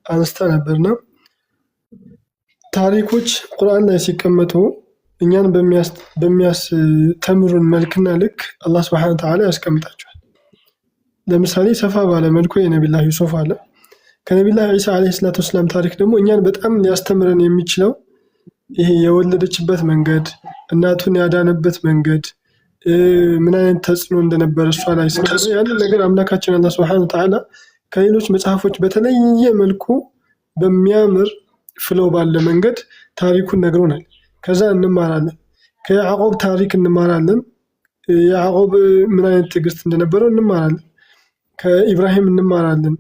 አንስታ ነበርና ታሪኮች ቁርአን ላይ ሲቀመጡ እኛን በሚያስተምሩን መልክና ልክ አላህ ሱብሓነሁ ወተዓላ ያስቀምጣቸዋል። ለምሳሌ ሰፋ ባለ መልኩ የነቢላህ ዩሱፍ አለ። ከነቢላህ ዒሳ ዓለይሂ ሰላቱ ወሰላም ታሪክ ደግሞ እኛን በጣም ሊያስተምረን የሚችለው ይሄ የወለደችበት መንገድ፣ እናቱን ያዳነበት መንገድ ምን አይነት ተጽዕኖ እንደነበረ እሷ ላይ ስለሆነ ያንን ነገር አምላካችን አላህ ሱብሓነሁ ወተዓላ ከሌሎች መጽሐፎች በተለየ መልኩ በሚያምር ፍለው ባለ መንገድ ታሪኩን ነግሮናል። ከዛ እንማራለን። ከያዕቆብ ታሪክ እንማራለን። ያዕቆብ ምን አይነት ትዕግስት እንደነበረው እንማራለን። ከኢብራሂም እንማራለን።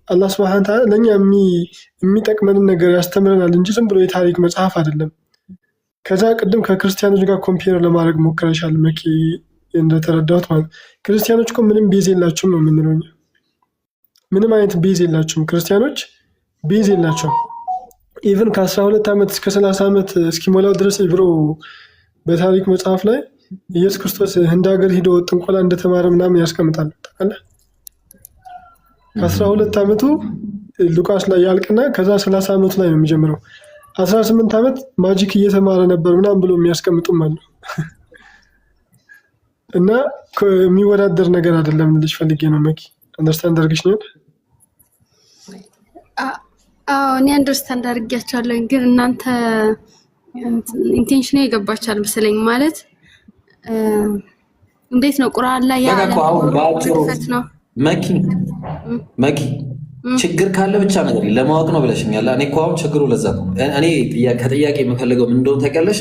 አላህ ሱብሓነሁ ወተዓላ ለእኛ የሚጠቅመንን ነገር ያስተምረናል እንጂ ዝም ብሎ የታሪክ መጽሐፍ አይደለም። ከዛ ቅድም ከክርስቲያኖች ጋር ኮምፔር ለማድረግ ሞክረሻል መኪ፣ እንደተረዳሁት ማለት ክርስቲያኖች እኮ ምንም ቤዝ የላቸውም ነው የምንለው እኛ። ምንም አይነት ቤዝ የላቸውም ክርስቲያኖች፣ ቤዝ የላቸውም። ኢቭን ከ12 ዓመት እስከ 30 ዓመት እስኪሞላው ድረስ ኢብሮ በታሪክ መጽሐፍ ላይ ኢየሱስ ክርስቶስ ህንድ ሀገር ሂዶ ጥንቆላ እንደተማረ ምናምን ያስቀምጣል። ታውቃለህ? ከ12 ዓመቱ ሉቃስ ላይ ያልቅና ከዛ 30 ዓመቱ ላይ ነው የሚጀምረው። 18 ዓመት ማጂክ እየተማረ ነበር ምናምን ብሎ የሚያስቀምጡም አሉ። እና የሚወዳደር ነገር አይደለም ልጅ ፈልጌ ነው መኪ። አንደርስታንድ አድርገሽኛል? እኔ አንደርስታንድ አድርጌያቸዋለሁ፣ ግን እናንተ ኢንቴንሽን የገባቻል መሰለኝ። ማለት እንዴት ነው ቁርአን ላይ ያለ ነው መኪ ችግር ካለ ብቻ ነገር ለማወቅ ነው ብለሽኛል። እኔ እኮ አሁን ችግሩ ለዛ ነው። እኔ ከጥያቄ የምፈልገው ምን እንደሆነ ታውቂያለሽ?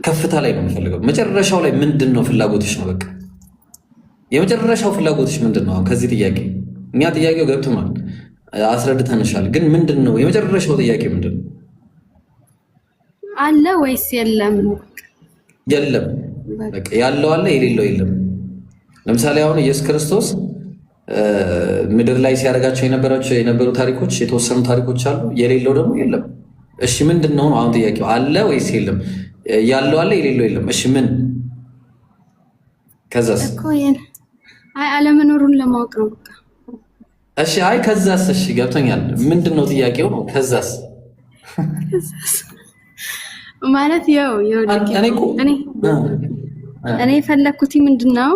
ከፍታ ላይ ነው የምፈልገው። መጨረሻው ላይ ምንድን ነው ፍላጎትሽ ነው? በቃ የመጨረሻው ፍላጎትሽ ምንድን ነው? አሁን ከዚህ ጥያቄ እኛ ጥያቄው ገብቶናል፣ አስረድተንሻል። ግን ምንድን ነው የመጨረሻው ጥያቄ ምንድን ነው? አለ ወይስ የለም? የለም። በቃ ያለው አለ፣ የሌለው የለም። ለምሳሌ አሁን ኢየሱስ ክርስቶስ ምድር ላይ ሲያደርጋቸው የነበሩ ታሪኮች የተወሰኑ ታሪኮች አሉ፣ የሌለው ደግሞ የለም። እሺ ምንድን ነው አሁን ጥያቄው? አለ ወይስ የለም? ያለው አለ፣ የሌለው የለም። እሺ ምን? ከዛስ? አይ አለመኖሩን ለማወቅ ነው በቃ። እሺ አይ ከዛስ? እሺ ገብቶኛል። ምንድን ነው ጥያቄው ነው? ከዛስ ማለት እኔ የፈለኩት ምንድን ነው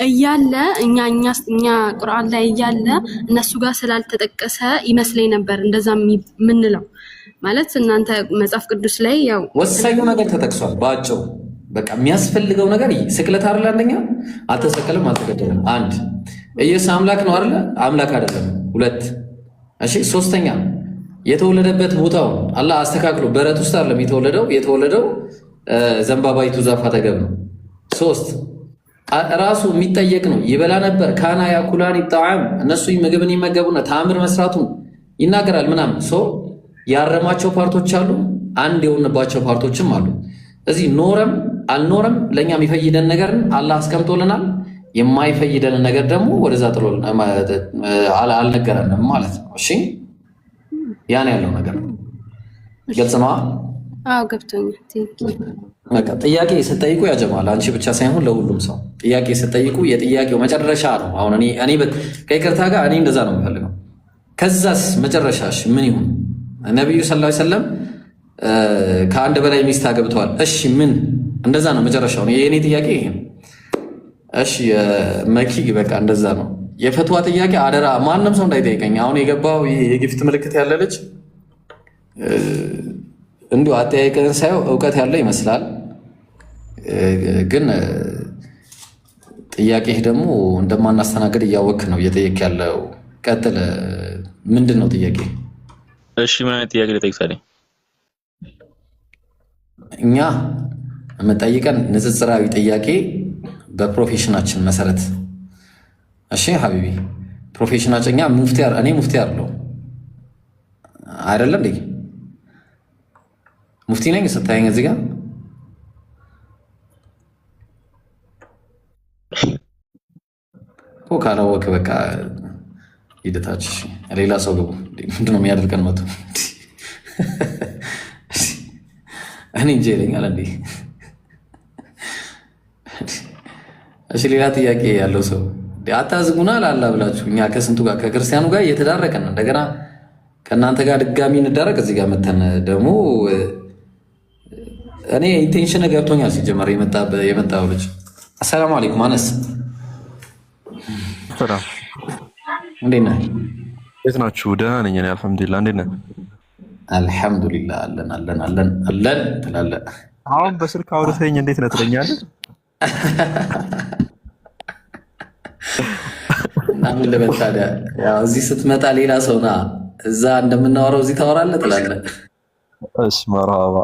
እያለ እኛ ቁርአን ላይ እያለ እነሱ ጋር ስላልተጠቀሰ ይመስለኝ ነበር እንደዛ የምንለው። ማለት እናንተ መጽሐፍ ቅዱስ ላይ ያው ወሳኙ ነገር ተጠቅሷል በአጭሩ። በቃ የሚያስፈልገው ነገር ስቅለት አይደል? አንደኛ አልተሰቀለም፣ አልተገደለም። አንድ ኢየሱስ አምላክ ነው አይደል? አምላክ አይደለም። ሁለት እሺ፣ ሶስተኛ የተወለደበት ቦታውን አላህ አስተካክሎ በረት ውስጥ አይደለም የተወለደው ዘንባባይቱ ዛፍ አጠገብ ነው። ሶስት ራሱ የሚጠየቅ ነው። ይበላ ነበር ካና ያኩላን ጣዓም፣ እነሱ ምግብን ይመገቡና ተአምር መስራቱን ይናገራል ምናምን። ያረማቸው ፓርቶች አሉ፣ አንድ የሆንባቸው ፓርቶችም አሉ። እዚህ ኖረም አልኖረም ለእኛ የሚፈይደን ነገርን አላህ አስቀምጦልናል። የማይፈይደን ነገር ደግሞ ወደዛ ጥሎ አልነገረንም ማለት ነው። እሺ ያን ያለው ነገር ግልጽ ነው። አዎ ገብቶኛል። ጥያቄ ስትጠይቁ ያጀማል፣ አንቺ ብቻ ሳይሆን ለሁሉም ሰው ጥያቄ ስትጠይቁ የጥያቄው መጨረሻ ነው። አሁን እኔ ከይቅርታ ጋር እኔ እንደዛ ነው የምፈልገው። ከዛስ መጨረሻሽ ምን ይሁን? ነቢዩ ሰለላሁ ዐለይሂ ወሰለም ከአንድ በላይ ሚስት አገብተዋል። እሺ ምን? እንደዛ ነው መጨረሻው። የእኔ ጥያቄ ይሄ ነው። እሺ መኪ በቃ እንደዛ ነው። የፈትዋ ጥያቄ አደራ ማንም ሰው እንዳይጠይቀኝ። አሁን የገባው የጊፍት ምልክት ያለ ልጅ እንዲሁ አጠያየቅህን ሳየው እውቀት ያለው ይመስላል፣ ግን ጥያቄህ ደግሞ እንደማናስተናግድ እያወቅህ ነው እየጠየቅ ያለው። ቀጥል። ምንድን ነው ጥያቄ? እሺ ምን አይነት ጥያቄ ልጠይቅ ታዲያ? እኛ የምጠይቀን ንጽጽራዊ ጥያቄ በፕሮፌሽናችን መሰረት። እሺ ሀቢቢ ፕሮፌሽናችን እኛ እኔ ሙፍቲ አለው አይደለም እንዴ? ሙፍቲ ነኝ ስታየኝ እዚህ ጋር ካላወቅ በቃ ሂደታች ሌላ ሰው ግቡ። ምንድነው የሚያደርገን መቶ እኔ እንጂ ይለኛል እንዴ? እሺ ሌላ ጥያቄ ያለው ሰው አታዝጉና ላላ ብላችሁ እኛ ከስንቱ ጋር ከክርስቲያኑ ጋር እየተዳረቀን እንደገና ከእናንተ ጋር ድጋሚ እንደረግ እዚህ ጋር መተን ደግሞ እኔ ኢንቴንሽን ገብቶኛል። ሲጀመር የመጣው ልጅ አሰላሙ አለይኩም አነስ ሰላም እንዴት ነህ? እንዴት ናችሁ? ደህና ነኝ እኔ አልሐምዱሊላህ። እንዴት ነህ? አልሐምዱሊላህ አለን ትላለህ። አሁን በስልክ አውርተኸኝ እንዴት ነህ ትለኛለህ? እና ምን ልበል ታዲያ? ያው እዚህ ስትመጣ ሌላ ሰው ና እዛ እንደምናወራው እዚህ ታወራለህ ትላለህ። እሺ መርሃባ።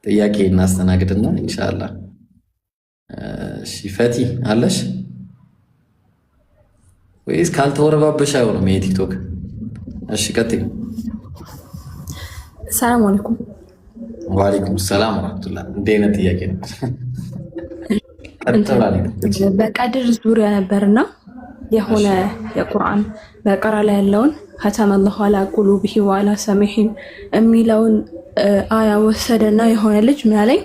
ጥያቄ እናስተናግድና ኢንሻአላህ። እሺ ፈቲ አለሽ ወይስ ካልተወረባበሽ አይሆንም የቲክቶክ? እሺ ቀጥይ። ሰላም አለይኩም። ወአለይኩም ሰላም ወራህመቱላህ። እንዴ አይነት ጥያቄ ነው? በቀድር ዙሪያ ነበርና የሆነ የቁርአን በቀራ ላይ ያለውን ኸተመላሁ ዐላ ቁሉቢሂ ወዐላ ሰሚዒሂም የሚለውን አያ ወሰደና የሆነ ልጅ ምን አለኝ፣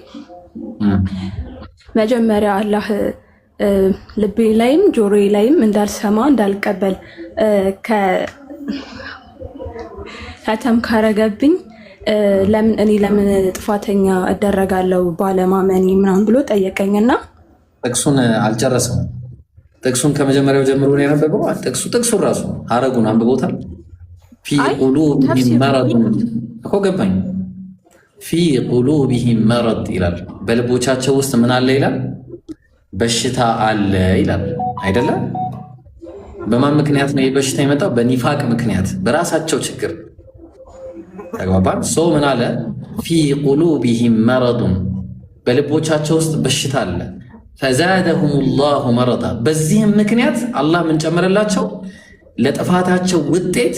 መጀመሪያ አላህ ልቤ ላይም ጆሮዬ ላይም እንዳልሰማ እንዳልቀበል ከተም ካረገብኝ ለምን ጥፋተኛ እደረጋለሁ ባለማመኒ ምናምን ብሎ ጠየቀኝና ጥቅሱን አልጨረሰም። ጥቅሱን ከመጀመሪያው ጀምሮ ነው ያነበበው። ጥቅሱን ራሱ ሐረጉን አንብቦታል። ፊ ቁሉቢሂም መረድ እኮ ገባኝ። ፊ ቁሉቢሂም መረድ ይላል። በልቦቻቸው ውስጥ ምን አለ ይላል? በሽታ አለ ይላል አይደለ? በማን ምክንያት ነው በሽታ የመጣው? በኒፋቅ ምክንያት፣ በራሳቸው ችግር። ተግባባን? ሰው ምን አለ? ፊ ቁሉቢሂም መረዱን፣ በልቦቻቸው ውስጥ በሽታ አለ። ፈዛደሁም ላሁ መረዳ፣ በዚህም ምክንያት አላህ ምን ጨመረላቸው? ለጥፋታቸው ውጤት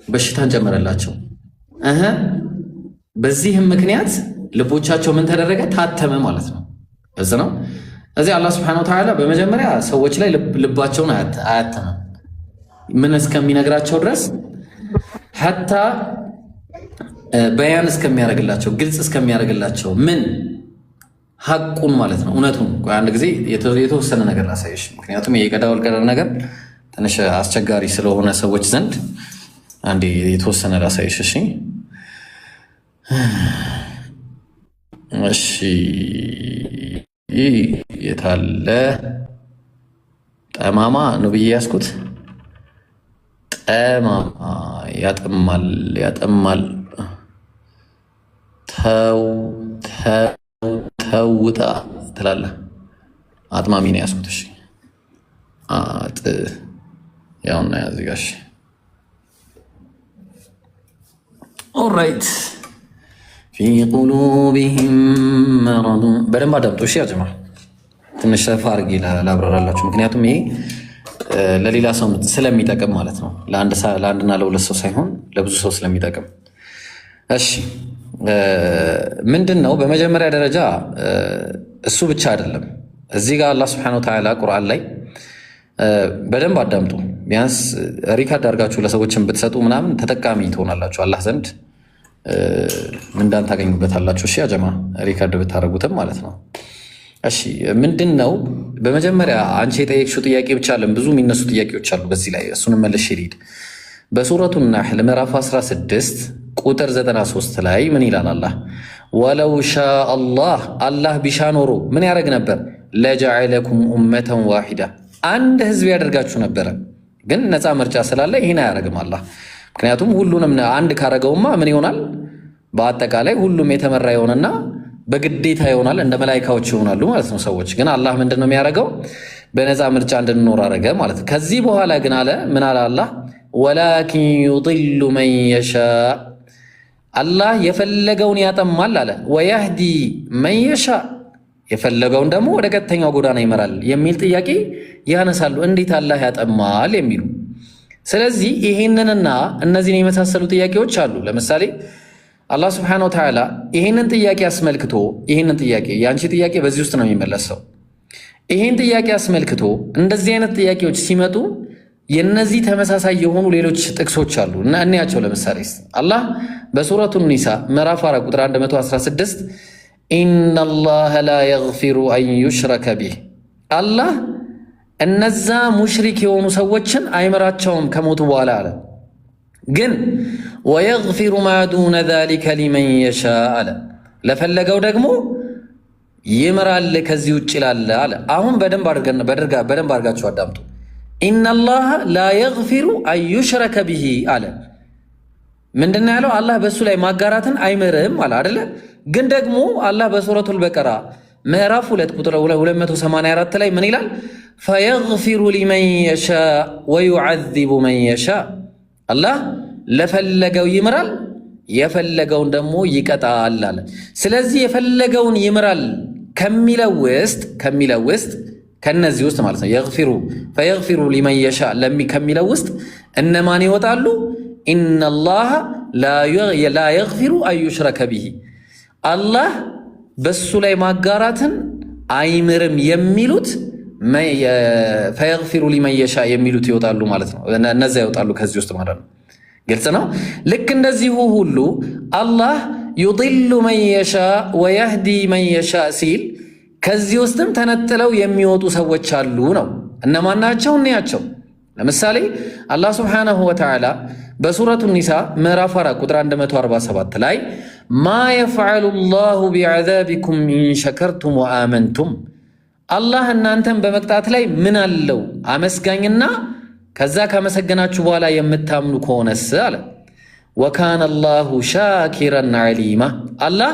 በሽታን ጨመረላቸው። በዚህም ምክንያት ልቦቻቸው ምን ተደረገ? ታተመ ማለት ነው። እዚህ ነው እዚህ አላህ ሱብሓነሁ ወተዓላ በመጀመሪያ ሰዎች ላይ ልባቸውን አያተመም ምን እስከሚነግራቸው ድረስ ሐታ በያን እስከሚያደርግላቸው፣ ግልጽ እስከሚያደርግላቸው ምን ሐቁን ማለት ነው፣ እውነቱን። አንድ ጊዜ የተወሰነ ነገር ላሳይሽ፣ ምክንያቱም የቀዳ ወልቀዳ ነገር ትንሽ አስቸጋሪ ስለሆነ ሰዎች ዘንድ አንዴ የተወሰነ ላሳይሽ። እሺ እሺ የታለ ጠማማ ነው ብዬ ያስኩት። ጠማማ ያጠማል ተውጣ ትላለህ። አጥማሚ ነው ያስኩት። እሺ ያውና ያዝጋሽ። ኦልራይት ፊ ቁሉቢሂም መረዱ። በደንብ አዳምጡ እሺ። ያጀማ ትንሽ ሰፋ አድርጌ ላብራራላችሁ፣ ምክንያቱም ይሄ ለሌላ ሰው ስለሚጠቅም ማለት ነው። ለአንድና ለሁለት ሰው ሳይሆን ለብዙ ሰው ስለሚጠቅም። እሺ ምንድን ነው? በመጀመሪያ ደረጃ እሱ ብቻ አይደለም። እዚህ ጋር አላህ ሱብሓነሁ ወተዓላ ቁርአን ላይ በደንብ አዳምጡ። ቢያንስ ሪካርድ አድርጋችሁ ለሰዎችን ብትሰጡ ምናምን ተጠቃሚ ትሆናላችሁ። አላህ ዘንድ ምንዳን ታገኙበታላችሁ። እሺ አጀማ ሪካርድ ብታደርጉትም ማለት ነው። እሺ ምንድን ነው? በመጀመሪያ አንቺ የጠየቅሽው ጥያቄ ብቻ አለን፣ ብዙ የሚነሱ ጥያቄዎች አሉ በዚህ ላይ። እሱንም መልሼ ልሂድ። በሱረቱ ናሕል ምዕራፍ 16 ቁጥር 93 ላይ ምን ይላል አላህ? ወለው ሻአ አላህ ቢሻ ኖሮ ምን ያደርግ ነበር? ለጀዐለኩም ኡመተን ዋሂዳ፣ አንድ ህዝብ ያደርጋችሁ ነበረ። ግን ነፃ ምርጫ ስላለ ይህን አያደርግም አላህ። ምክንያቱም ሁሉንም አንድ ካረገውማ ምን ይሆናል? በአጠቃላይ ሁሉም የተመራ ይሆንና በግዴታ ይሆናል፣ እንደ መላኢካዎች ይሆናሉ ማለት ነው ሰዎች። ግን አላህ ምንድን ነው የሚያደርገው? በነፃ ምርጫ እንድንኖር አደረገ ማለት ነው። ከዚህ በኋላ ግን አለ ምን አለ አላህ? ወላኪን ዩድሉ መን የሻእ፣ አላህ የፈለገውን ያጠማል አለ። ወያህዲ መን የሻእ፣ የፈለገውን ደግሞ ወደ ቀጥተኛው ጎዳና ይመራል የሚል ጥያቄ ያነሳሉ። እንዴት አላህ ያጠማል የሚሉ። ስለዚህ ይሄንንና እነዚህን የመሳሰሉ ጥያቄዎች አሉ። ለምሳሌ አላህ ስብሐነሁ ወተዓላ ይሄንን ጥያቄ አስመልክቶ ይሄንን ጥያቄ የአንቺ ጥያቄ በዚህ ውስጥ ነው የሚመለሰው። ይሄን ጥያቄ አስመልክቶ እንደዚህ አይነት ጥያቄዎች ሲመጡ የነዚህ ተመሳሳይ የሆኑ ሌሎች ጥቅሶች አሉ እና እንያቸው። ለምሳሌ አላህ በሱረቱ ኒሳ ምዕራፍ 4 ቁጥር 116 ኢነላህ ላ የግፊሩ አን ዩሽረከ ቢህ፣ አላህ እነዛ ሙሽሪክ የሆኑ ሰዎችን አይምራቸውም ከሞቱ በኋላ አለ። ግን ወየግፊሩ ማ ዱነ ዛሊከ ሊመን የሻ አለ። ለፈለገው ደግሞ ይምራል ከዚህ ውጭ ላለ አለ። አሁን በደንብ አድርጋችሁ አዳምጡ። ኢነላህ ላ የግፊሩ አዩሽረከ ቢሂ አለ። ምንድን ያለው? አላህ በእሱ ላይ ማጋራትን አይምርም አለ አይደለ? ግን ደግሞ አላህ በሱረቱል በቀራ ምዕራፍ 2 ቁጥር 284 ላይ ምን ይላል? ፈየግፊሩ ሊመን የሻ ወዩዐዚቡ መን የሻ። አላህ ለፈለገው ይምራል፣ የፈለገውን ደግሞ ይቀጣል አለ። ስለዚህ የፈለገውን ይምራል ከሚለው ውስጥ ከነዚህ ውስጥ ማለት ነው ፈየግፊሩ ሊመን የሻ ከሚለው ውስጥ እነማን ይወጣሉ? ኢነላህ ላ የግፊሩ አዩሽረከ ቢሂ አላህ በሱ ላይ ማጋራትን አይምርም የሚሉት ፈየግፊሩ ሊመን የሻ የሚሉት ይወጣሉ ማለት ነው። እነዛ ይወጣሉ ከዚህ ውስጥ ማለት ነው። ግልጽ ነው። ልክ እንደዚሁ ሁሉ አላህ ዩድሉ መን የሻ ወየህዲ መን የሻ ሲል ከዚህ ውስጥም ተነጥለው የሚወጡ ሰዎች አሉ ነው። እነማን ናቸው? እንያቸው። ለምሳሌ አላህ ሱብሓነሁ ወተዓላ በሱረቱ ኒሳ ምዕራፍ 4 ቁጥር 147 ላይ ማ የፍዐሉ ላሁ ቢዐዛቢኩም ኢንሸከርቱም ወአመንቱም፣ አላህ እናንተን በመቅጣት ላይ ምን አለው አመስጋኝና ከዛ ካመሰገናችሁ በኋላ የምታምኑ ከሆነስ አለ። ወካነ አላሁ ሻኪረን ዐሊማ፣ አላህ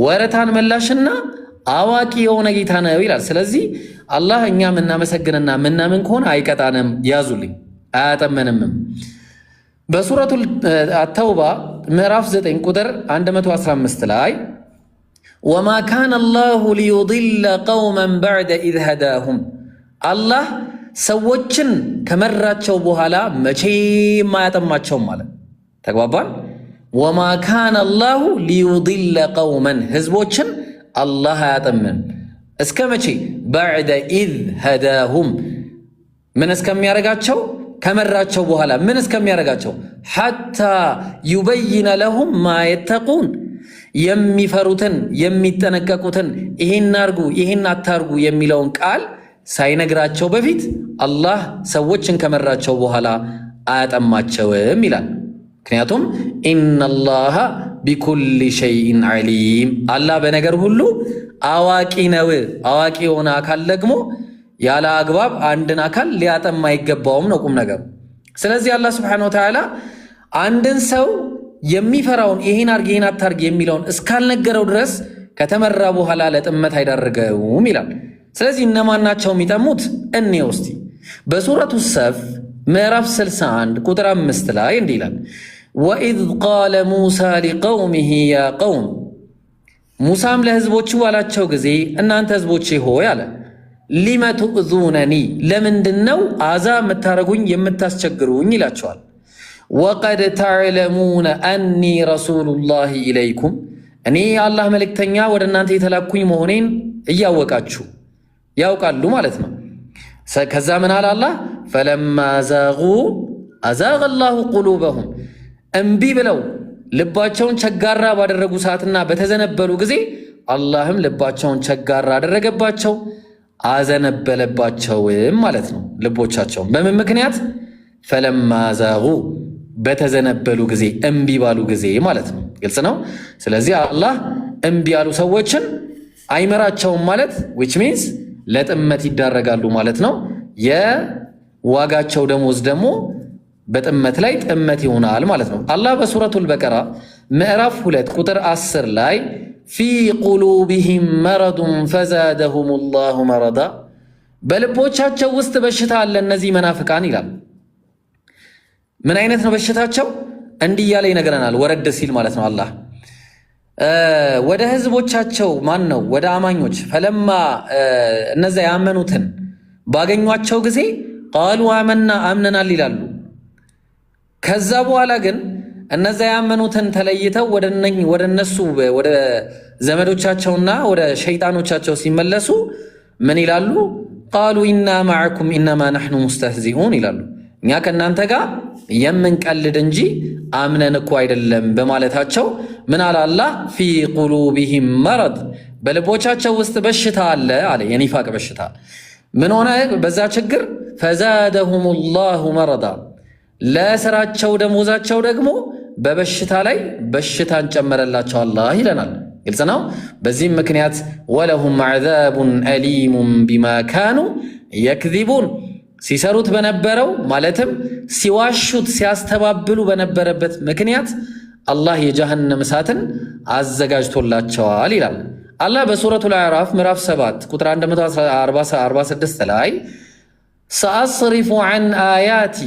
ወረታን መላሽና አዋቂ የሆነ ጌታ ነው ይላል። ስለዚህ አላህ እኛ ምናመሰግንና ምናምን ከሆነ አይቀጣንም፣ ያዙልኝ፣ አያጠመንምም። በሱረቱል አተውባ ምዕራፍ 9 ቁጥር 115 ላይ ወማ ካነ አላሁ ሊዩድለ ቀውመን በዕደ ኢዝ ሀዳሁም፣ አላህ ሰዎችን ከመራቸው በኋላ መቼም አያጠማቸውም ማለት ተግባባን። ወማ ካነ አላሁ ሊዩድለ ቀውመን ህዝቦችን አላህ አያጠምም እስከ መቼ? በዕደ ኢዝ ሀዳሁም ምን እስከሚያረጋቸው ከመራቸው በኋላ ምን እስከሚያረጋቸው ሐታ ዩበይነ ለሁም ማ የተቁን የሚፈሩትን የሚጠነቀቁትን ይሄን አርጉ ይሄን አታርጉ የሚለውን ቃል ሳይነግራቸው በፊት አላህ ሰዎችን ከመራቸው በኋላ አያጠማቸውም ይላል። ምክንያቱም ኢነላሃ ቢኩሊ ሸይኢን ዐሊም፣ አላህ በነገር ሁሉ አዋቂ ነው። አዋቂ የሆነ አካል ደግሞ ያለ አግባብ አንድን አካል ሊያጠማ አይገባውም ነው ቁም ነገሩ። ስለዚህ አላህ ሱብሓነሁ ወተዓላ አንድን ሰው የሚፈራውን ይሄን አርግ ይሄን አታርግ የሚለውን እስካልነገረው ድረስ ከተመራ በኋላ ለጥመት አይዳርገውም ይላል። ስለዚህ እነማን ናቸው የሚጠሙት? እንየው እስቲ። በሱረቱ ሰፍ ምዕራፍ 61 ቁጥር 5 ላይ እንዲህ ይላል ወኢዝ ቃለ ሙሳ ሊቀውሚሂ ያ ቀውም፣ ሙሳም ለህዝቦቹ ባላቸው ጊዜ እናንተ ህዝቦቼ ሆይ አለ ሊመ ቱእዙነኒ፣ ለምንድነው አዛ የምታረጉኝ የምታስቸግሩኝ ይላቸዋል። ወቀድ ተዕለሙነ አኒ ረሱሉላሂ ኢለይኩም፣ እኔ የአላህ መልእክተኛ ወደ እናንተ የተላኩኝ መሆኔን እያወቃችሁ ያውቃሉ ማለት ነው። ከዛ ምን አለ አላህ ፈለማ ዛጉ አዛገ ላሁ ቁሉበሁም፣ እምቢ ብለው ልባቸውን ቸጋራ ባደረጉ ሰዓትና በተዘነበሉ ጊዜ አላህም ልባቸውን ቸጋራ አደረገባቸው አዘነበለባቸውም ማለት ነው። ልቦቻቸውን በምን ምክንያት? ፈለማ ዛጉ በተዘነበሉ ጊዜ እምቢ ባሉ ጊዜ ማለት ነው። ግልጽ ነው። ስለዚህ አላህ እምቢ ያሉ ሰዎችን አይመራቸውም ማለት which means ለጥመት ይዳረጋሉ ማለት ነው። የዋጋቸው ደሞዝ ደግሞ በጥመት ላይ ጥመት ይሆናል ማለት ነው። አላህ በሱረቱል በቀራ ምዕራፍ 2 ቁጥር 10 ላይ ፊ ቁሉቢሂም መረዱን ፈዛደሁም ላሁ መረዳ፣ በልቦቻቸው ውስጥ በሽታ አለ እነዚህ መናፍቃን ይላል። ምን አይነት ነው በሽታቸው? እንዲህ እያለ ይነግረናል ወረድ ሲል ማለት ነው። አላህ ወደ ህዝቦቻቸው ማን ነው ወደ አማኞች ፈለማ እነዚያ ያመኑትን ባገኟቸው ጊዜ ቃሉ አመና አምነናል ይላሉ። ከዛ በኋላ ግን እነዚያ ያመኑትን ተለይተው ወደ እነሱ ወደ ዘመዶቻቸውና ወደ ሸይጣኖቻቸው ሲመለሱ ምን ይላሉ? ቃሉ ኢና ማዕኩም ኢነማ ነሕኑ ሙስተህዚኡን ይላሉ። እኛ ከእናንተ ጋር የምንቀልድ እንጂ አምነን እኮ አይደለም በማለታቸው ምን አለ አላህ ፊ ቁሉቢሂም መረድ፣ በልቦቻቸው ውስጥ በሽታ አለ አለ፣ የኒፋቅ በሽታ። ምን ሆነ በዛ ችግር? ፈዛደሁሙላሁ መረዳ ለስራቸው ደሞዛቸው ደግሞ በበሽታ ላይ በሽታን ጨመረላቸው አላህ ይለናል። ግልጽ ነው። በዚህም ምክንያት ወለሁም ዐዛቡን አሊሙን ቢማ ካኑ የክዚቡን ሲሰሩት በነበረው ማለትም ሲዋሹት ሲያስተባብሉ በነበረበት ምክንያት አላህ የጀሃነም እሳትን አዘጋጅቶላቸዋል ይላል። አላህ በሱረቱል አዕራፍ ምዕራፍ 7 ቁጥር 146 ላይ ሰአስሪፉ ዐን አያቲ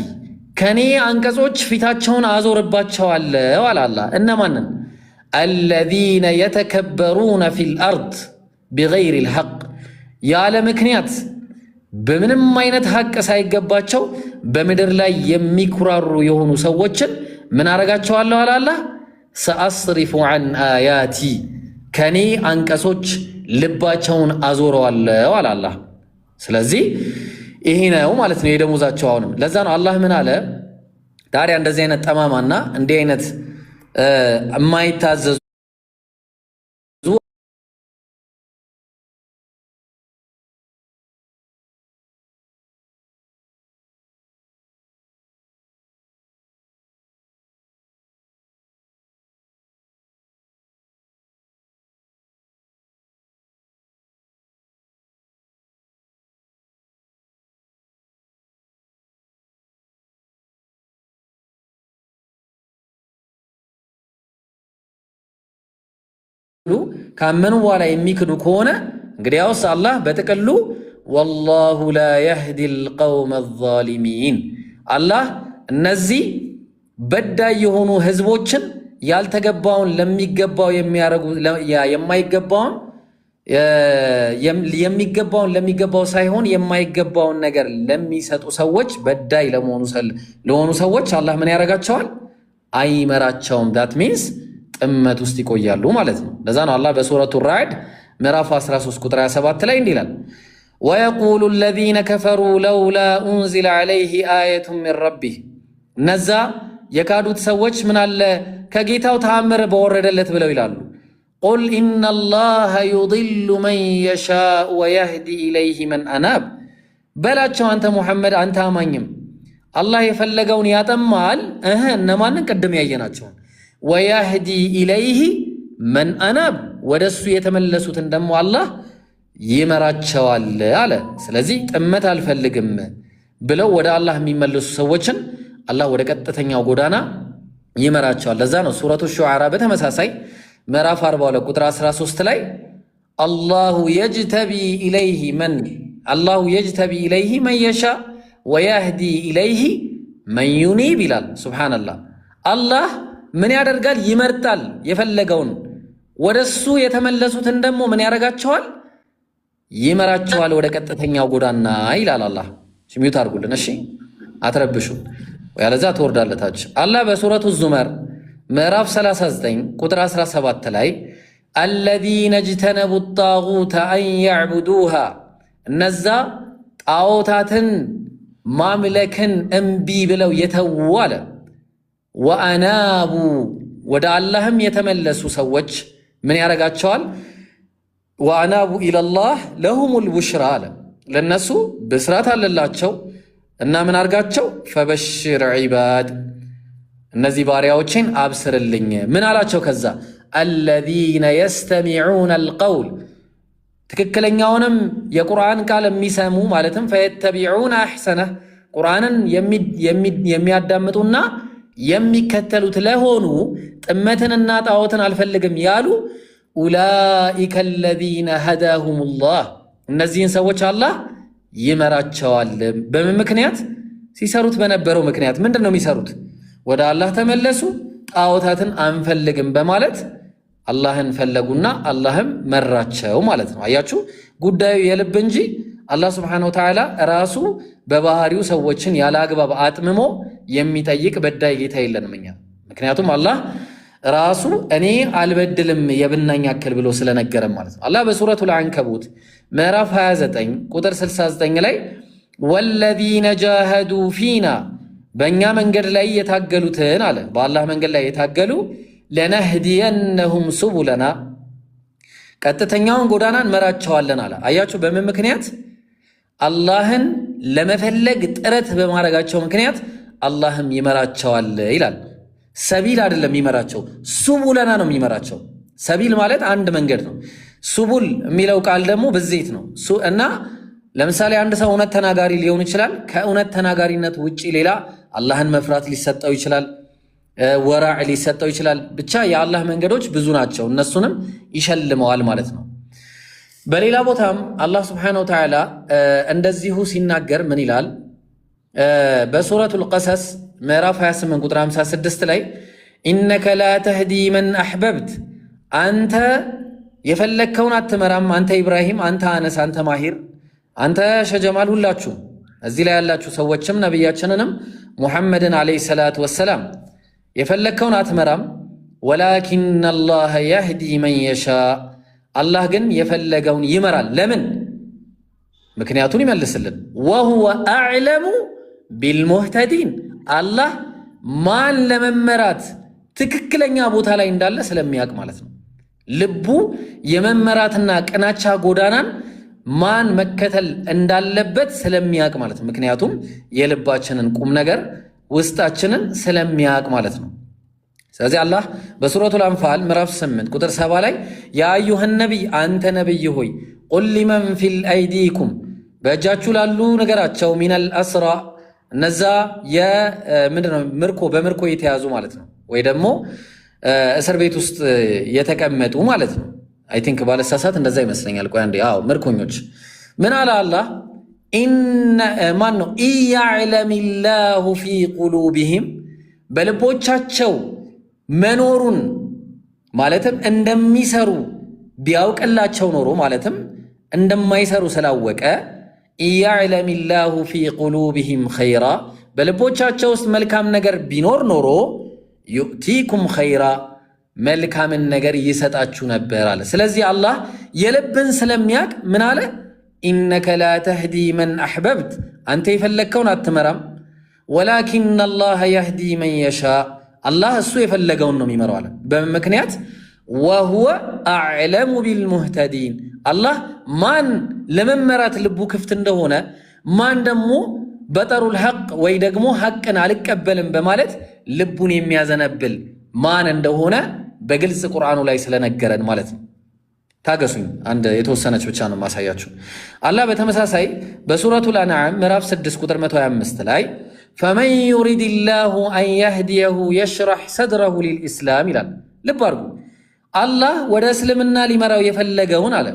ከኔ አንቀጾች ፊታቸውን አዞርባቸዋለሁ አለ አላህ። እነማንን? አለዚነ የተከበሩነ ፊል አርድ ቢገይሪል ሐቅ ያለ ምክንያት በምንም አይነት ሐቅ ሳይገባቸው በምድር ላይ የሚኩራሩ የሆኑ ሰዎችን ምን አረጋቸዋለሁ አለ አላህ። ሰአስሪፉ ዐን አያቲ ከኔ አንቀጾች ልባቸውን አዞረዋለሁ አለ አላህ። ስለዚህ ይሄ ነው ማለት ነው የደሞዛቸው። አሁንም ለዛ ነው አላህ ምን አለ ታዲያ እንደዚህ አይነት ጠማማና እንዲህ አይነት የማይታዘዙ ካመኑ በኋላ የሚክዱ ከሆነ እንግዲያውስ አላህ በጥቅሉ ወላሁ ላ የህዲል ቀውመ ዛሊሚን አላህ እነዚህ በዳይ የሆኑ ህዝቦችን ያልተገባውን ለሚገባው የሚያረጉ የሚገባውን ለሚገባው ሳይሆን የማይገባውን ነገር ለሚሰጡ ሰዎች በዳይ ለሆኑ ሰዎች አላህ ምን ያረጋቸዋል? አይመራቸውም። ዳት ሚንስ ጥመት ውስጥ ይቆያሉ ማለት ነው። ለዛ ነው አላህ በሱረቱ ራዕድ ምዕራፍ 13 ቁጥር 27 ላይ እንዲህ ይላል ወየቁሉ አለዚነ ከፈሩ ለውላ ኡንዚለ ዐለይሂ አየቱን ሚን ረቢህ እነዛ የካዱት ሰዎች ምን አለ ከጌታው ተአምር በወረደለት ብለው ይላሉ። ቁል ኢነላሃ ዩድሉ መን የሻእ ወየህዲ ኢለይሂ መን አናብ በላቸው አንተ ሙሐመድ አንተ አማኝም አላህ የፈለገውን ያጠማል እነማንን ቅድም ያየናቸውን ወየህዲ ኢለይሂ መን አናብ ወደሱ የተመለሱትን ደግሞ አላህ ይመራቸዋል አለ። ስለዚህ ጥመት አልፈልግም ብለው ወደ አላህ የሚመለሱ ሰዎችን አላህ ወደ ቀጥተኛው ጎዳና ይመራቸዋል። ለዛ ነው ሱረቱ ሹዓራ በተመሳሳይ ምዕራፍ 42 ቁጥር 13 ላይ አላሁ የጅተቢ ኢለይሂ መን የሻ ወየህዲ ኢለይሂ መን ዩኒብ ይላል። ሱብሓነላህ አላህ ምን ያደርጋል? ይመርጣል የፈለገውን ወደሱ የተመለሱትን ደግሞ ምን ያደርጋቸዋል? ይመራቸዋል ወደ ቀጥተኛው ጎዳና ይላል አላህ። ሚዩት አድርጉልን እሺ፣ አትረብሹ ያለዛ ትወርዳለታች። አላህ በሱረቱ ዙመር ምዕራፍ 39 ቁጥር 17 ላይ አለዚነ እጅተነቡ ጣጉተ አን ያዕቡዱሃ እነዛ ጣዖታትን ማምለክን እምቢ ብለው የተዉ አለ። ወአናቡ ወደ አላህም የተመለሱ ሰዎች ምን ያደርጋቸዋል? ወአናቡ ኢለላህ ለሁሙል ቡሽራ አለ። ለነሱ ብስራት አለላቸው እና ምን አድርጋቸው? ፈበሽር ዒባድ እነዚህ ባሪያዎችን አብስርልኝ። ምን አላቸው? ከዛ አለዚነ የስተሚዑነ አልቀውል ትክክለኛውንም የቁርአን ቃል የሚሰሙ ማለትም ፈየተቢዑነ አሕሰነህ ቁርአንን የሚያዳምጡና የሚከተሉት ለሆኑ ጥመትንና ጣዖትን አልፈልግም ያሉ ኡላኢከ አለዚነ ሀዳሁሙላህ እነዚህን ሰዎች አላህ ይመራቸዋል። በምን ምክንያት? ሲሰሩት በነበረው ምክንያት። ምንድን ነው የሚሰሩት? ወደ አላህ ተመለሱ፣ ጣዖታትን አንፈልግም በማለት አላህን ፈለጉና አላህም መራቸው ማለት ነው። አያችሁ ጉዳዩ የልብ እንጂ አላህ ስብሓነሁ ወተዓላ ራሱ በባህሪው ሰዎችን ያለ አግባብ አጥምሞ የሚጠይቅ በዳይ ጌታ የለንም እኛ። ምክንያቱም አላህ ራሱ እኔ አልበድልም የብናኝ ያክል ብሎ ስለነገረም ማለት ነው። አላህ በሱረቱል አንከቡት ምዕራፍ 29 ቁጥር 69 ላይ ወለዚነ ጃሃዱ ፊና በእኛ መንገድ ላይ የታገሉትን አለ በአላህ መንገድ ላይ የታገሉ ለነህዲየነሁም ሱቡለና ቀጥተኛውን ጎዳና እንመራቸዋለን አለ። አያችሁ በምን ምክንያት? አላህን ለመፈለግ ጥረት በማድረጋቸው ምክንያት አላህም ይመራቸዋል ይላል። ሰቢል አይደለም የሚመራቸው፣ ሱቡለና ነው የሚመራቸው። ሰቢል ማለት አንድ መንገድ ነው። ሱቡል የሚለው ቃል ደግሞ ብዜት ነው እና ለምሳሌ አንድ ሰው እውነት ተናጋሪ ሊሆን ይችላል። ከእውነት ተናጋሪነት ውጪ ሌላ አላህን መፍራት ሊሰጠው ይችላል፣ ወራዕ ሊሰጠው ይችላል። ብቻ የአላህ መንገዶች ብዙ ናቸው፣ እነሱንም ይሸልመዋል ማለት ነው። በሌላ ቦታም አላህ ስብሓነሁ ወተዓላ እንደዚሁ ሲናገር ምን ይላል? በሱረቱል ቀሰስ ምዕራፍ 28 ቁጥር 56 ላይ ኢነከ ላ ተህዲ መን አሕበብት፣ አንተ የፈለግከውን አትመራም። አንተ ኢብራሂም፣ አንተ አነስ፣ አንተ ማሂር፣ አንተ ሸጀማል፣ ሁላችሁ እዚህ ላይ ያላችሁ ሰዎችም ነቢያችንንም ሙሐመድን ዓለይሂ ሰላቱ ወሰላም የፈለግከውን አትመራም። ወላኪን አላህ የህዲ መን የሻ፣ አላህ ግን የፈለገውን ይመራል። ለምን? ምክንያቱን ይመልስልን። ወሁወ አዕለሙ ቢልሙህተዲን፣ አላህ ማን ለመመራት ትክክለኛ ቦታ ላይ እንዳለ ስለሚያውቅ ማለት ነው። ልቡ የመመራትና ቅናቻ ጎዳናን ማን መከተል እንዳለበት ስለሚያውቅ ማለት ነው። ምክንያቱም የልባችንን ቁም ነገር ውስጣችንን ስለሚያውቅ ማለት ነው። ስለዚህ አላህ በሱረቱል አንፋል ምዕራፍ 8 ቁጥር 7 ላይ ያ አዩሃ ነቢይ፣ አንተ ነቢይ ሆይ ቁል ሊመን ፊል አይዲኩም፣ በእጃችሁ ላሉ ነገራቸው፣ ሚነል አስራ፣ እነዛ ምንድነው ምርኮ በምርኮ የተያዙ ማለት ነው፣ ወይ ደግሞ እስር ቤት ውስጥ የተቀመጡ ማለት ነው። አይ ቲንክ ባለሳሳት እንደዛ ይመስለኛል። ቆይ አንዴ፣ አዎ ምርኮኞች። ምን አለ አላህ? ማን ነው ኢያዕለሚላሁ ፊ ቁሉቢሂም፣ በልቦቻቸው መኖሩን ማለትም እንደሚሰሩ ቢያውቅላቸው ኖሮ ማለትም እንደማይሰሩ ስላወቀ ኢያዕለሚላሁ ፊ ቁሉቢሂም ኸይራ፣ በልቦቻቸው ውስጥ መልካም ነገር ቢኖር ኖሮ ዩእቲኩም ኸይራ፣ መልካምን ነገር ይሰጣችሁ ነበር አለ። ስለዚህ አላህ የልብን ስለሚያውቅ ምን አለ? ኢነከ ላ ተህዲ መን አሕበብት፣ አንተ የፈለግከውን አትመራም። ወላኪን አላህ የህዲ መን የሻ፣ አላህ እሱ የፈለገውን ነው የሚመራው አለ። በምን ምክንያት? ወሁወ አዕለሙ ቢልሙህተዲን፣ አላህ ማን ለመመራት ልቡ ክፍት እንደሆነ፣ ማን ደግሞ በጠሩል ሐቅ ወይ ደግሞ ሐቅን አልቀበልም በማለት ልቡን የሚያዘነብል ማን እንደሆነ በግልጽ ቁርአኑ ላይ ስለነገረን ማለት ነው። ታገሱኝ፣ አንድ የተወሰነች ብቻ ነው ማሳያችሁ። አላህ በተመሳሳይ በሱረቱል አንዓም ምዕራፍ 6 ቁጥር 125 ላይ ፈመን ዩሪድ ላሁ አን የህዲየሁ የሽረሕ ሰድረሁ ሊልኢስላም ይላል። ልብ አድርጉ። አላህ ወደ እስልምና ሊመራው የፈለገውን አለ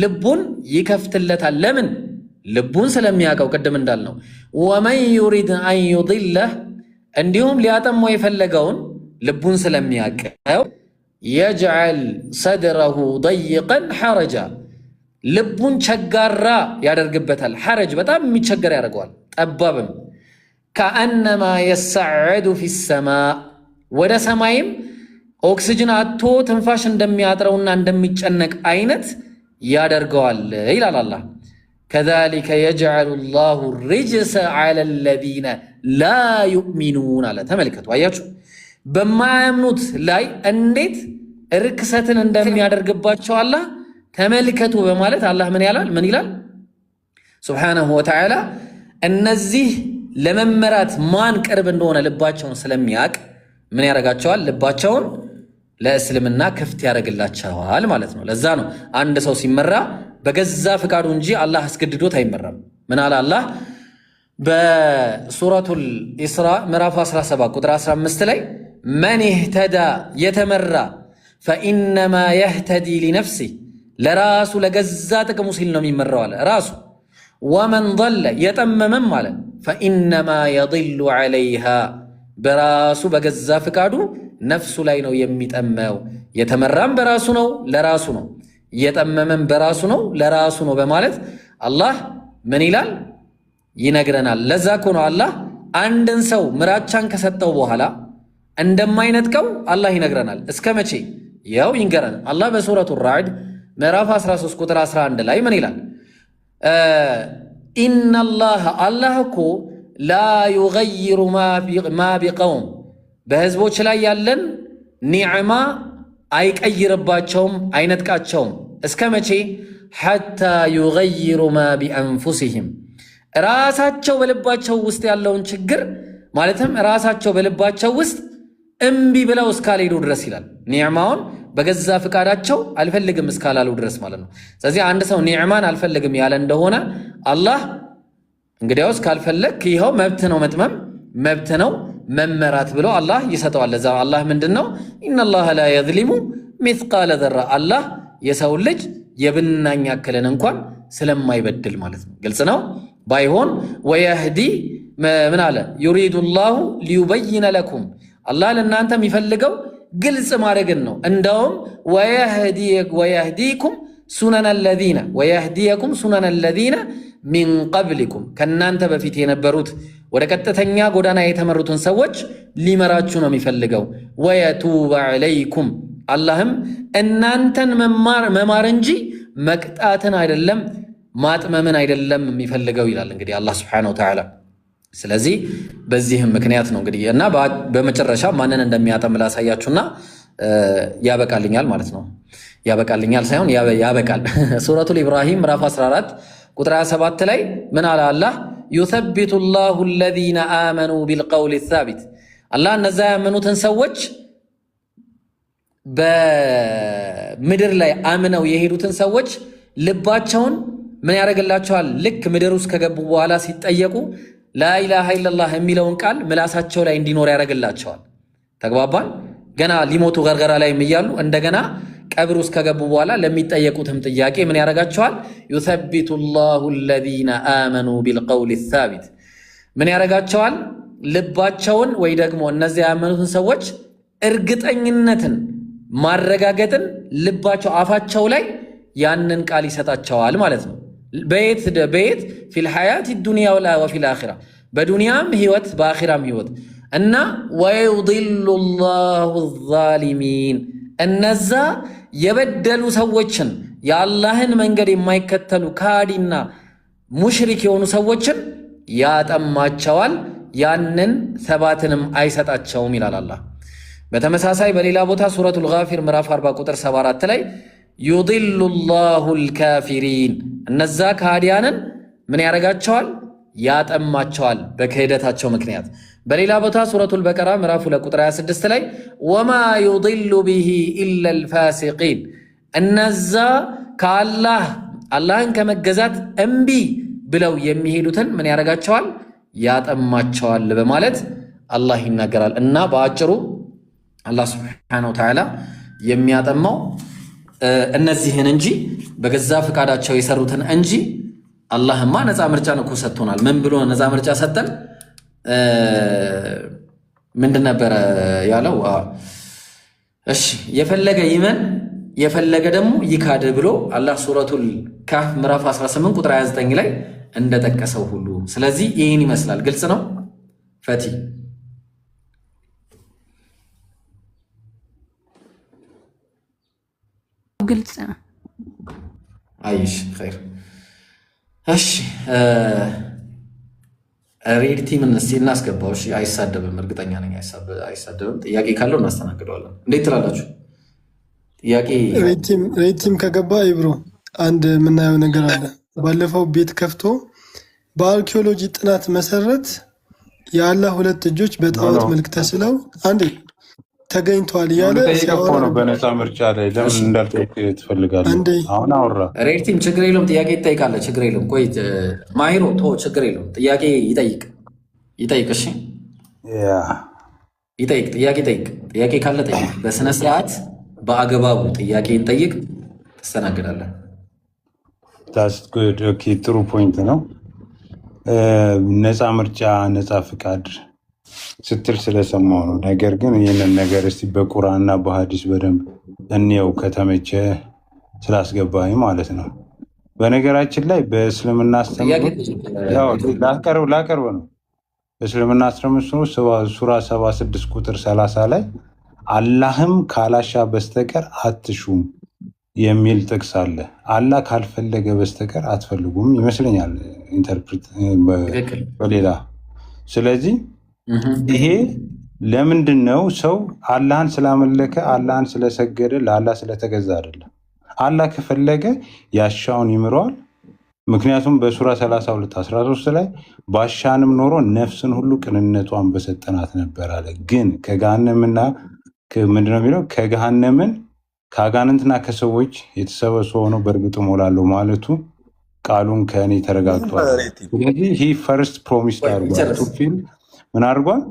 ልቡን ይከፍትለታል። ለምን? ልቡን ስለሚያውቀው፣ ቅድም እንዳልነው። ወመን ዩሪድ አን ዩድለህ፣ እንዲሁም ሊያጠመው የፈለገውን ልቡን ስለሚያውቀው የጅዐል ሰድረሁ ደይቀን ሐረጃ፣ ልቡን ቸጋራ ያደርግበታል። ሐረጅ በጣም የሚቸገር ያደርገዋል፣ ጠባብም። ከአነማ የሰዐዱ ፊ ሰማ፣ ወደ ሰማይም ኦክስጅን አቶ ትንፋሽ እንደሚያጥረውና እንደሚጨነቅ አይነት ያደርገዋል ይላል አላህ። ከዛሊከ የጅዐሉ ላሁ ሪጅሰ ዐለ ለዚነ ላ ዩእሚኑን አለ። ተመልከቱ፣ አያችሁ በማያምኑት ላይ እንዴት ርክሰትን እንደሚያደርግባቸው አላህ ተመልከቱ በማለት አላህ ምን ይላል ሱብሓነሁ ወተዓላ። እነዚህ ለመመራት ማን ቅርብ እንደሆነ ልባቸውን ስለሚያውቅ ምን ያደርጋቸዋል? ልባቸውን ለእስልምና ክፍት ያደርግላቸዋል ማለት ነው። ለዛ ነው አንድ ሰው ሲመራ በገዛ ፍቃዱ እንጂ አላህ አስገድዶት አይመራም። ምን አለ አላህ በሱረቱል ኢስራ ምዕራፍ 17 ቁጥር 15 ላይ መን ይህተዳ፣ የተመራ ፈኢነማ የህተዲ ሊነፍሲህ፣ ለራሱ ለገዛ ጥቅሙ ሲል ነው የሚመራው አለ ራሱ። ወመን ضለ፣ የጠመመም አለ ፈኢነማ የضሉ ዐለይሃ፣ በራሱ በገዛ ፍቃዱ ነፍሱ ላይ ነው የሚጠመው። የተመራም በራሱ ነው ለራሱ ነው፣ የጠመመም በራሱ ነው ለራሱ ነው በማለት አላህ ምን ይላል ይነግረናል። ለዛ እኮ ነው አላህ አንድን ሰው ምራቻን ከሰጠው በኋላ እንደማይነጥቀው አላህ ይነግረናል። እስከ መቼ? ያው ይንገረን። አላህ በሱረቱ ራዕድ ምዕራፍ 13 ቁጥር 11 ላይ ምን ይላል? ኢነላህ፣ አላህ እኮ ላ ዩገይሩ ማ ቢቀውም፣ በህዝቦች ላይ ያለን ኒዕማ አይቀይርባቸውም አይነጥቃቸውም። እስከ መቼ? ሐታ ዩገይሩ ማ ቢአንፉሲሂም ራሳቸው በልባቸው ውስጥ ያለውን ችግር ማለትም ራሳቸው በልባቸው ውስጥ እምቢ ብለው እስካልሄዱ ድረስ ይላል። ኒዕማውን በገዛ ፍቃዳቸው አልፈልግም እስካላሉ ድረስ ማለት ነው። ስለዚህ አንድ ሰው ኒዕማን አልፈልግም ያለ እንደሆነ አላህ እንግዲያውስ ካልፈለግ ይኸው መብት ነው መጥመም መብት ነው መመራት ብሎ አላህ ይሰጠዋል። ለዛ አላህ ምንድነው ኢነላህ ላ የዝሊሙ ሚስቃለ ዘራ አላህ የሰው ልጅ የብናኝ ያክልን እንኳን ስለማይበድል ማለት ነው። ግልጽ ነው። ባይሆን ወየህዲ ምን አለ ዩሪዱ ላሁ ሊዩበይነ ለኩም አላህ ለእናንተ የሚፈልገው ግልጽ ማድረግን ነው። እንደውም ወየህዲየኩም ሱነነ ለዚነ ሚን ቀብሊኩም ከእናንተ በፊት የነበሩት ወደ ቀጥተኛ ጎዳና የተመሩትን ሰዎች ሊመራችሁ ነው የሚፈልገው። ወየቱበ ዐለይኩም አላህም እናንተን መማር እንጂ መቅጣትን አይደለም ማጥመምን አይደለም የሚፈልገው ይላል እንግዲህ አላህ ሱብሓነሁ ወተዓላ። ስለዚህ በዚህም ምክንያት ነው እንግዲህ እና በመጨረሻ ማንን እንደሚያጠም ላሳያችሁና ያበቃልኛል ማለት ነው። ያበቃልኛል ሳይሆን ያበቃል። ሱረቱል ኢብራሂም ምዕራፍ 14 ቁጥር 27 ላይ ምን አለ አላህ ዩሰቢቱ ላሁ አለዚነ አመኑ ቢልቀውሊ ሳቢት አላህ እነዛ ያመኑትን ሰዎች በምድር ላይ አምነው የሄዱትን ሰዎች ልባቸውን ምን ያደርግላቸዋል? ልክ ምድር ውስጥ ከገቡ በኋላ ሲጠየቁ ላኢላሃ ኢለላህ የሚለውን ቃል ምላሳቸው ላይ እንዲኖር ያደርግላቸዋል። ተግባባን? ገና ሊሞቱ ገርገራ ላይ እያሉ እንደገና ቀብር ውስጥ ከገቡ በኋላ ለሚጠየቁትም ጥያቄ ምን ያደርጋቸዋል? ዩሰቢቱ ላሁ አለዚነ አመኑ ቢልቀውሊ ሳቢት ምን ያደርጋቸዋል? ልባቸውን ወይ ደግሞ እነዚያ ያመኑትን ሰዎች እርግጠኝነትን ማረጋገጥን ልባቸው አፋቸው ላይ ያንን ቃል ይሰጣቸዋል ማለት ነው። በየት ፊል ሐያት ዱንያ ወፊል አኺራ በዱንያም ህይወት በአኺራም ህይወት እና ወዩድሉ ላሁ ዛሊሚን እነዛ የበደሉ ሰዎችን የአላህን መንገድ የማይከተሉ ካዲና ሙሽሪክ የሆኑ ሰዎችን ያጠማቸዋል፣ ያንን ሰባትንም አይሰጣቸውም ይላል አላህ። በተመሳሳይ በሌላ ቦታ ሱረቱል ጋፊር ምዕራፍ 40 ቁጥር 74 ላይ ዩድሉ ላሁ ልካፊሪን እነዛ ካዲያንን ምን ያደርጋቸዋል? ያጠማቸዋል በክህደታቸው ምክንያት። በሌላ ቦታ ሱረቱል በቀራ ምዕራፍ 2 ቁጥር 26 ላይ ወማ ዩድሉ ቢሂ ኢላ ልፋሲቂን እነዛ አላህን ከመገዛት እምቢ ብለው የሚሄዱትን ምን ያደርጋቸዋል? ያጠማቸዋል በማለት አላህ ይናገራል። እና በአጭሩ አላህ ሱብሓነሁ ወተዓላ የሚያጠማው እነዚህን እንጂ በገዛ ፍቃዳቸው የሰሩትን እንጂ አላህማ ነፃ ምርጫን እኮ ሰጥቶናል። ምን ብሎ ነፃ ምርጫ ሰጠን? ምንድን ነበረ ያለው? እሺ የፈለገ ይመን የፈለገ ደግሞ ይካድ ብሎ አላህ ሱረቱል ካህፍ ምዕራፍ 18 ቁጥር 29 ላይ እንደጠቀሰው ሁሉ። ስለዚህ ይህን ይመስላል። ግልጽ ነው ፈቲ? ግልጽ ነው። አይሽ ኸይር። እሺ ሬድ ቲምን እስቲ እናስገባው። እሺ አይሳደብም፣ እርግጠኛ ነኝ አይሳደብም። ጥያቄ ካለው እናስተናግደዋለን። እንዴት ትላላችሁ? ጥያቄ ሬድ ቲም ከገባ ይብሮ አንድ የምናየው ነገር አለ። ባለፈው ቤት ከፍቶ በአርኪኦሎጂ ጥናት መሰረት የአላህ ሁለት እጆች በጣዖት መልክ ተስለው አንዴ ተገኝቷል እያለ ሲያወራ ነው። በነፃ ምርጫ ላይ ለምን እንዳልጠይቅ ትፈልጋለህ? አሁን አወራ ሬድቲም ችግር የለውም። ጥያቄ ይጠይቃለ። ችግር የለውም። ቆይ ማሂሮ ቶ ችግር የለውም። ጥያቄ ይጠይቅ። እሺ ይጠይቅ። ጥያቄ ጠይቅ። ጥያቄ ካለ ጠይቅ። በስነ ስርዓት በአግባቡ ጥያቄን ጠይቅ፣ ትስተናግዳለህ። ታስ ጉድ ኦኬ። ጥሩ ፖይንት ነው። ነፃ ምርጫ ነፃ ፍቃድ ስትል ስለሰማው ነው። ነገር ግን ይህንን ነገር እስቲ በቁርአንና በሐዲስ በደንብ እንየው ከተመቸ ስላስገባኝ ማለት ነው። በነገራችን ላይ በእስልምና ላቀርብ ነው። በእስልምና አስተምህሮ ሱራ 76 ቁጥር 30 ላይ አላህም ካላሻ በስተቀር አትሹም የሚል ጥቅስ አለ። አላህ ካልፈለገ በስተቀር አትፈልጉም ይመስለኛል ኢንተርፕሬት በሌላ። ስለዚህ ይሄ ለምንድን ነው? ሰው አላህን ስላመለከ አላህን ስለሰገደ ለአላህ ስለተገዛ አይደለም። አላህ ከፈለገ ያሻውን ይምረዋል። ምክንያቱም በሱራ 32:13 ላይ ባሻንም ኖሮ ነፍስን ሁሉ ቅንነቷን በሰጠናት ነበር አለ። ግን ከገሃነምና ምንድነው የሚለው ከገሃነምን ከአጋንንትና ከሰዎች የተሰበሰቡ ሆነው በእርግጥ እሞላለሁ ማለቱ ቃሉን ከእኔ ተረጋግጧል። ስለዚህ ሂ ፈርስት ፕሮሚስ አድርጓል። ምን አድርጓል?